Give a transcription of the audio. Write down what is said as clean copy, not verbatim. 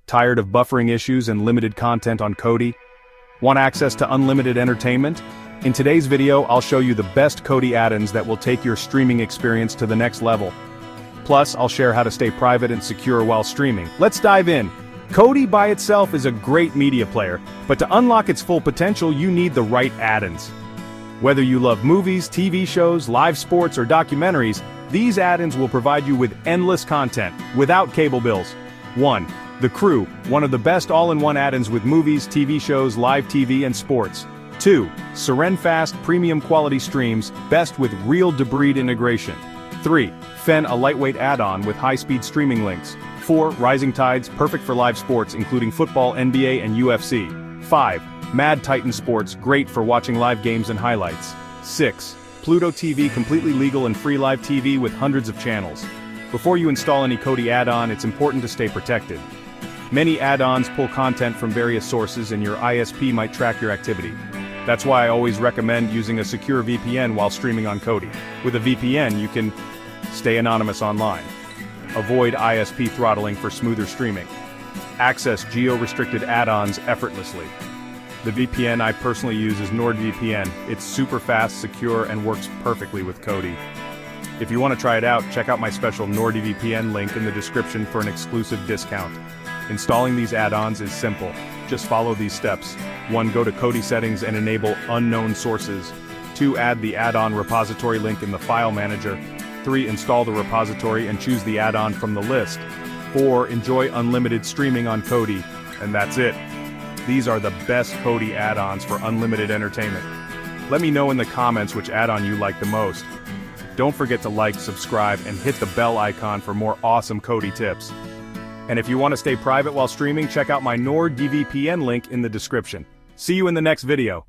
Tired of buffering issues and limited content on Kodi? Want access to unlimited entertainment? In today's video, I'll show you the best Kodi add-ons that will take your streaming experience to the next level. Plus, I'll share how to stay private and secure while streaming. Let's dive in. Kodi by itself is a great media player, but to unlock its full potential, you need the right add-ons. Whether you love movies, TV shows, live sports, or documentaries, these add-ons will provide you with endless content, without cable bills. 1. The Crew, one of the best all-in-one add-ons with movies, TV shows, live TV, and sports. 2. Fast premium quality streams, best with real debris integration. 3. Fen, a lightweight add-on with high-speed streaming links. 4. Rising Tides, perfect for live sports including football, NBA, and UFC. 5. Mad Titan Sports, great for watching live games and highlights. 6. Pluto TV, completely legal and free live TV with hundreds of channels. Before you install any Kodi add-on, it's important to stay protected. Many add-ons pull content from various sources and your ISP might track your activity. That's why I always recommend using a secure VPN while streaming on Kodi. With a VPN, you can stay anonymous online. Avoid ISP throttling for smoother streaming. Access geo-restricted add-ons effortlessly. The VPN I personally use is NordVPN. It's super fast, secure, and works perfectly with Kodi. If you want to try it out, check out my special NordVPN link in the description for an exclusive discount. Installing these add-ons is simple. Just follow these steps. 1. Go to Kodi settings and enable unknown sources. 2. Add the add-on repository link in the file manager. 3. Install the repository and choose the add-on from the list. 4. Enjoy unlimited streaming on Kodi. And that's it. These are the best Kodi add-ons for unlimited entertainment. Let me know in the comments which add-on you like the most. Don't forget to like, subscribe, and hit the bell icon for more awesome Kodi tips. And if you want to stay private while streaming, check out my NordVPN link in the description. See you in the next video.